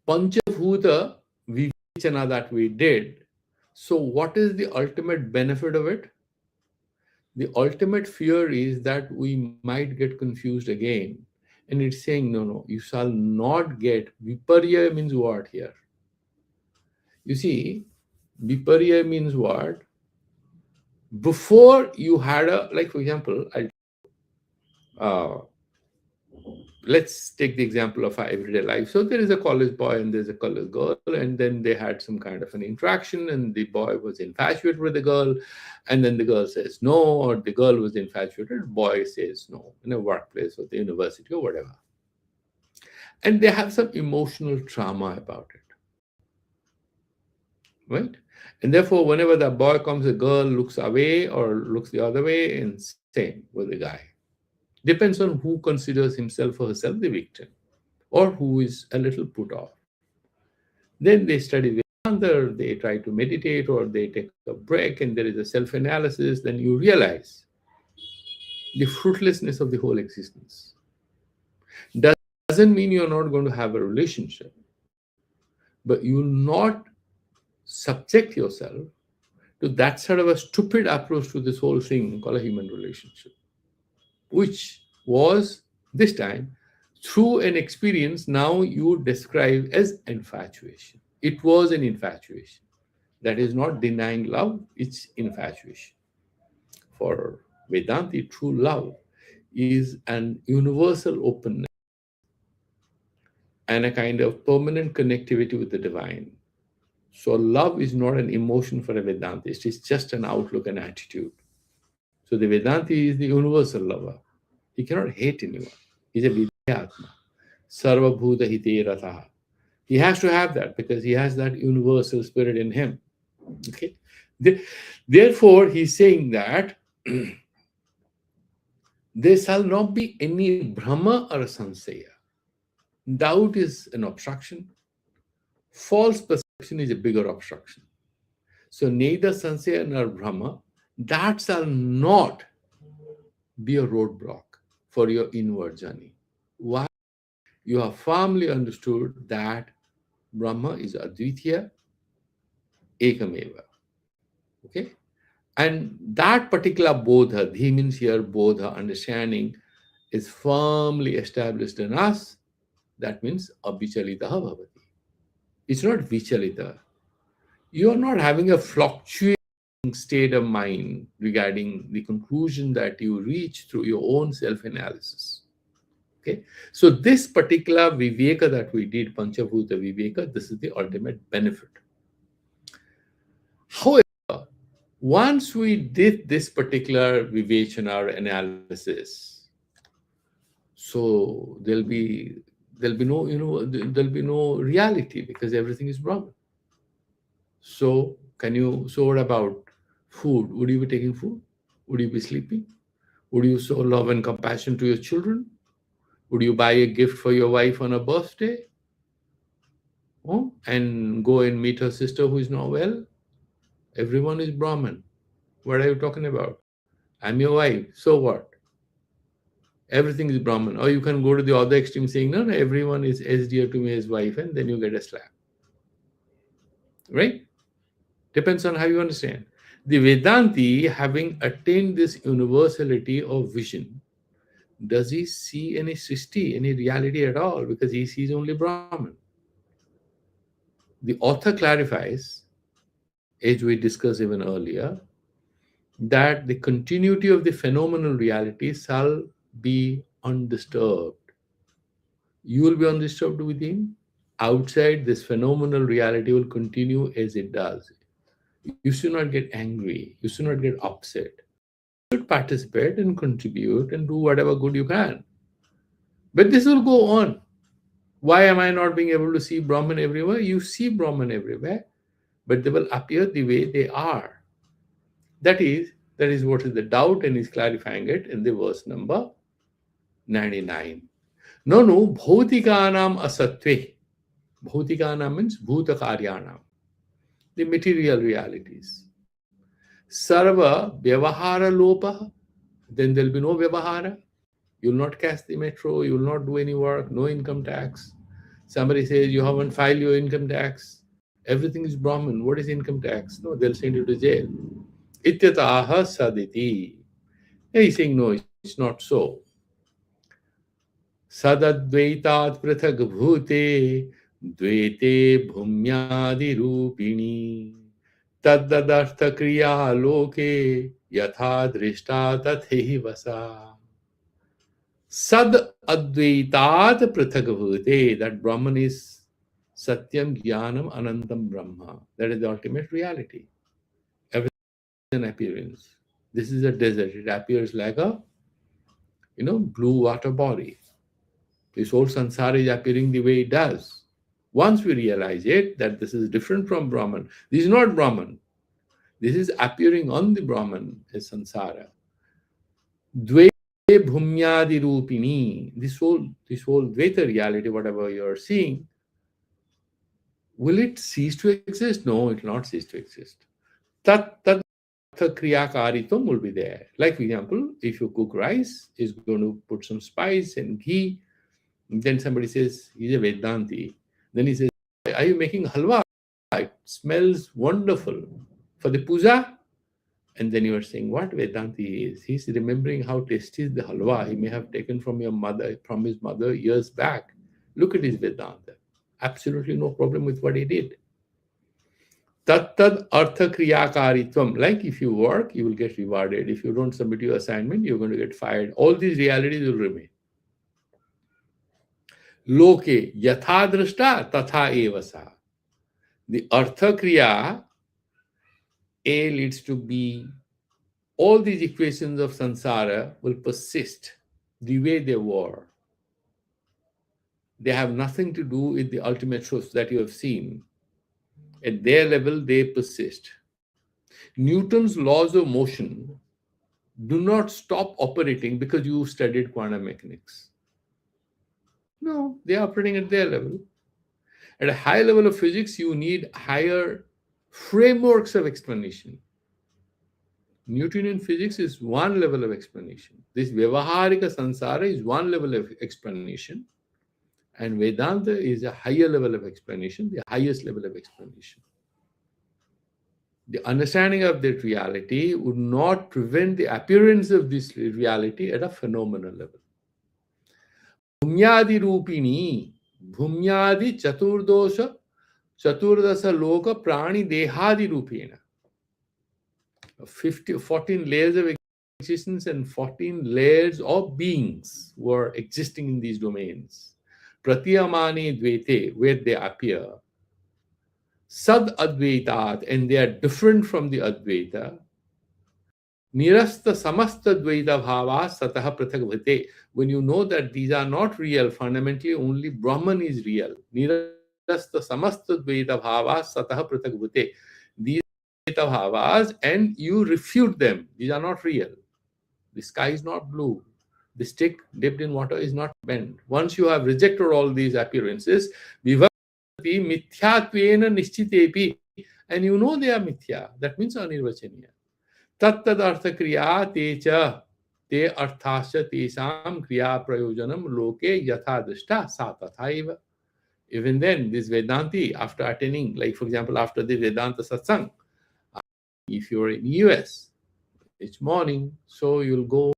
Panchabhuta Viveka that we did. So, what is the ultimate benefit of it? The ultimate fear is that we might get confused again. And it's saying, no, no, you shall not get. Viparya means what here? You see, Viparya means what? Before you had like for example, uh, let's take the example of our everyday life. So there is a college boy and there's a college girl, and then they had some kind of an interaction, and the boy was infatuated with the girl, and then the girl says no, or the girl was infatuated, boy says no, in a workplace or the university or whatever. And they have some emotional trauma about it, right? And therefore, whenever the boy comes, the girl looks away or looks the other way, and same with the guy. Depends on who considers himself or herself the victim, or who is a little put off. Then they study Vedanta, they try to meditate, or they take a break, and there is a self analysis. Then you realize the fruitlessness of the whole existence. Doesn't mean you're not going to have a relationship, but you will not subject yourself to that sort of a stupid approach to this whole thing called a human relationship, which was this time through an experience now you describe as infatuation. It was an infatuation. That is not denying love, it's infatuation. For Vedanti, true love is an universal openness and a kind of permanent connectivity with the divine. So, love is not an emotion for a Vedantist, it's just an outlook and attitude. So, the Vedanti is the universal lover. He cannot hate anyone. He's a Vidyatma. Sarva Bhuta Hite Ratha. He has to have that because he has that universal spirit in him. Okay. Therefore, he's saying that there shall not be any Brahma or Sansaya. Doubt is an obstruction. False perception is a bigger obstruction. So neither Sansaya nor Brahma, that shall not be a roadblock for your inward journey. Why? You have firmly understood that Brahma is Advitya, Ekameva. Okay? And that particular bodha, dhi means here bodha, understanding, is firmly established in us. That means abhichalita bhavati. It's not vichalita. You are not having a fluctuating state of mind regarding the conclusion that you reach through your own self-analysis. Okay, so this particular viveka that we did, Panchabhuta Viveka, this is the ultimate benefit. However, Once we did this particular vivechana or analysis, so there'll be no, there'll be no reality because everything is Brahman. So so what about food? Would you be taking food? Would you be sleeping? Would you show love and compassion to your children? Would you buy a gift for your wife on a birthday? Oh, and go and meet her sister who is not well? Everyone is Brahman. What are you talking about? I'm your wife. So what? Everything is Brahman. Or you can go to the other extreme saying, no, no, everyone is as dear to me as wife, and then you get a slap. Right? Depends on how you understand. The Vedanti, having attained this universality of vision, does he see any Srishti, any reality at all? Because he sees only Brahman. The author clarifies, as we discussed even earlier, that the continuity of the phenomenal reality shall be undisturbed. You will be undisturbed with him. Outside, this phenomenal reality will continue as it does. You should not get angry. You should not get upset. You should participate and contribute and do whatever good you can. But this will go on. Why am I not being able to see Brahman everywhere? You see Brahman everywhere, but they will appear the way they are. That is, that is what is the doubt, and he's clarifying it in the verse number 99. No, no, bhautikānām asatve. Bhautikānām means bhūtakaryanam, the material realities. Sarva vyavahara lopa, then there'll be no vyavahara. You'll not cash the metro, you'll not do any work, no income tax. Somebody says you haven't filed your income tax. Everything is Brahman. What is income tax? No, they'll send you to jail. Ityataha saditi. He's saying, no, it's not so. Sadadvaitat prathak bhute dvete bhumyadi rupini tadadartha kriya loke yatha drishta tathehi vasa. Sad advaitat prithakabhute, that Brahman is Satyam Jnanam Anantam Brahma. That is the ultimate reality. Everything is an appearance. This is a desert. It appears like a blue water body. This whole sansara is appearing the way it does. Once we realize it, that this is different from Brahman. This is not Brahman. This is appearing on the Brahman as sansara. Dve bhumyadi rupini, this whole Dvaita reality, whatever you are seeing, will it cease to exist? No, it will not cease to exist. Tat kriyakaritam will be there. Like, for example, if you cook rice, is going to put some spice and ghee. Then somebody says, he's a Vedanti. Then he says, are you making halwa? It smells wonderful. For the puja? And then you are saying, what Vedanti is? He's remembering how tasty is the halwa he may have taken from his mother years back. Look at his Vedanta. Absolutely no problem with what he did. Tat artha kriyakaritvam. Like, if you work, you will get rewarded. If you don't submit your assignment, you're going to get fired. All these realities will remain. Loke yatha drashta tatha evasa. The artha kriya, A leads to B. All these equations of samsara will persist the way they were. They have nothing to do with the ultimate truths that you have seen. At their level, they persist. Newton's laws of motion do not stop operating because you studied quantum mechanics. No, they are operating at their level. At a high level of physics, you need higher frameworks of explanation. Newtonian physics is one level of explanation. This Vyavaharika Sansara is one level of explanation. And Vedanta is a higher level of explanation, the highest level of explanation. The understanding of that reality would not prevent the appearance of this reality at a phenomenal level. Bhumyadi Rupini, Bhumyadi Chaturdasa Loka Prani Dehadi Rupena. 14 layers of existence and 14 layers of beings were existing in these domains. Pratyamani Dvete, where they appear. Sad Advaitat, and they are different from the Advaita. Nirasta samasta dvaita bhava satah prathak bhate. When you know that these are not real, fundamentally only Brahman is real. Nirasta samasta dvaita bhava satah prathak bhate. These dvaita bhavas, and you refute them. These are not real. The sky is not blue. The stick dipped in water is not bent. Once you have rejected all these appearances, vivati mithyattvena nishchitepi, and you know they are mithya. That means anirvachaniya. Tattad artha kriya te cha te arthasya tesam kriya prayojanam loke yatha drishta sa tathaiva. Even then, this Vedanti, after attending, like for example, after the Vedanta satsang, if you're in US, it's morning, so you'll go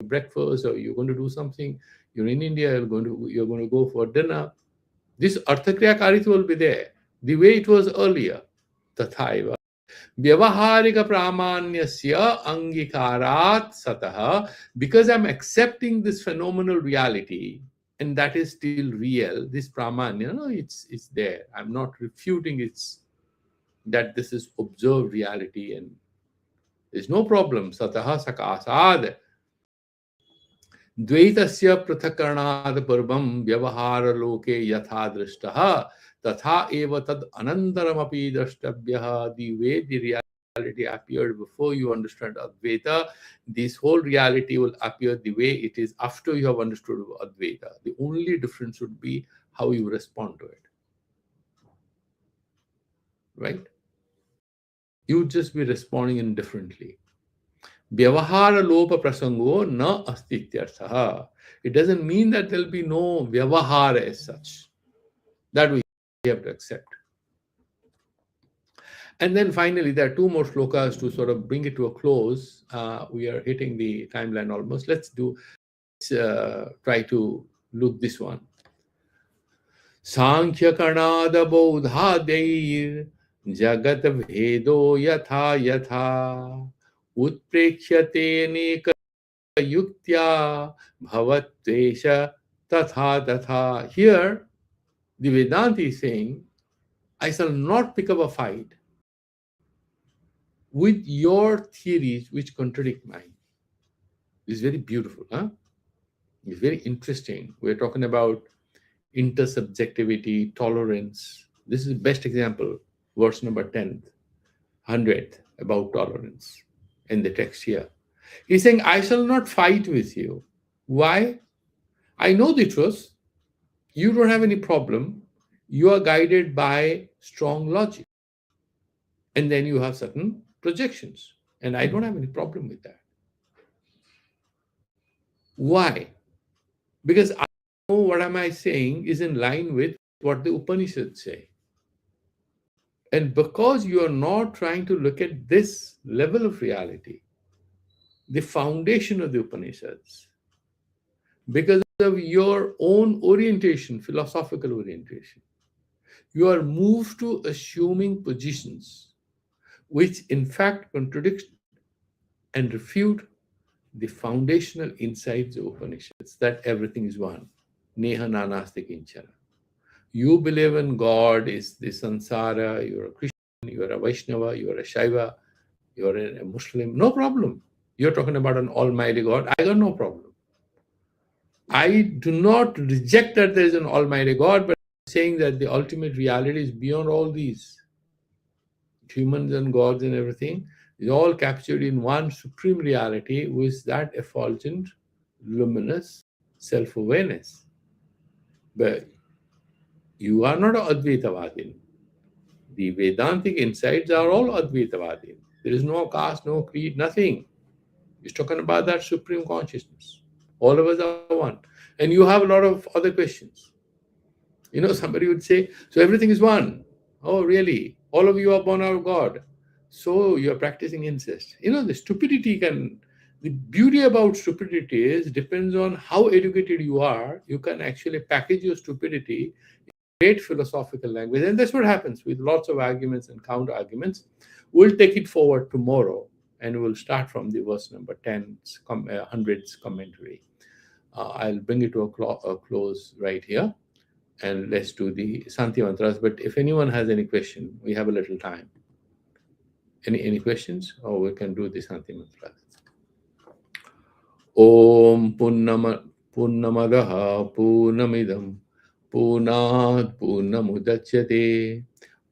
breakfast or you're going to do something. You're in India, you're going to go for dinner. This arthakriya karita will be there, the way it was earlier. Tathaiva. Vyavaharika pramanyasya angikarat satah. Because I'm accepting this phenomenal reality, and that is still real, this pramanya, no, it's there. I'm not refuting it's that this is observed reality, and there's no problem. Satah sakasad. द्वैतस्य पृथक्करणात् पूर्वं व्यवहारलोके यथा दृष्टः तथा एव तद् अनन्तरमपि द्रष्टव्यः. The way the reality appeared before you understand Advaita, this whole reality will appear the way it is after you have understood Advaita. The only difference would be how you respond to it. Right? You would just be responding indifferently. Vyavahara lopa prasango na astityartha. It doesn't mean that there'll be no vyavahara as such. That we have to accept. And then finally, there are two more shlokas to sort of bring it to a close. We are hitting the timeline almost. Let's try to look this one. Sankhya karnada bodhadeir jagat bhedo yatha yatha utprekhyate nek yuktya bhavatvesha tatha tatha. Here, the Vedanta is saying, I shall not pick up a fight with your theories which contradict mine. This is very beautiful, huh? It's very interesting. We're talking about intersubjectivity, tolerance. This is the best example, verse number 10th, 100th, about tolerance in the text here. He's saying, I shall not fight with you. Why? I know the truth. You don't have any problem. You are guided by strong logic. And then you have certain projections. And I don't have any problem with that. Why? Because I know what am I saying is in line with what the Upanishads say. And because you are not trying to look at this level of reality, the foundation of the Upanishads, because of your own orientation, philosophical orientation, you are moved to assuming positions which in fact contradict and refute the foundational insights of Upanishads, that everything is one. Neha nanasti kinchana. You believe in God is the samsara, you're a Christian, you're a Vaishnava, you're a Shaiva, you're a Muslim, no problem. You're talking about an almighty God, I got no problem. I do not reject that there is an almighty God, but I'm saying that the ultimate reality is beyond all these. Humans and gods and everything is all captured in one supreme reality with that effulgent, luminous self-awareness. But you are not an Advaitavadin. The Vedantic insights are all Advaitavadin. There is no caste, no creed, nothing. It's talking about that supreme consciousness. All of us are one. And you have a lot of other questions. Somebody would say, so everything is one. Oh, really? All of you are born out of God. So you're practicing incest. The beauty about stupidity is depends on how educated you are. You can actually package your stupidity in great philosophical language. And that's what happens with lots of arguments and counter arguments. We'll take it forward tomorrow and we'll start from the verse number 10, 100's commentary. I'll bring it to a close right here. And let's do the Santi mantras. But if anyone has any question, we have a little time. Any questions? Or we can do the Santi mantras. Om Purnamadaha Purnamidam Purnat Purnamudachyate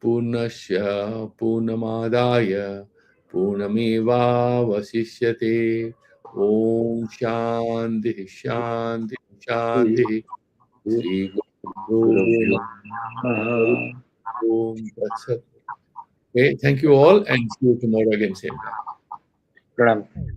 Purnasya Purnamadaya Purnameva Vasishyate. Om Shanti Shanti Shanti. Sri Guru Gurubhyo Namaha. Om Tat Sat. Okay, thank you all and see you tomorrow again, same time. Pranam.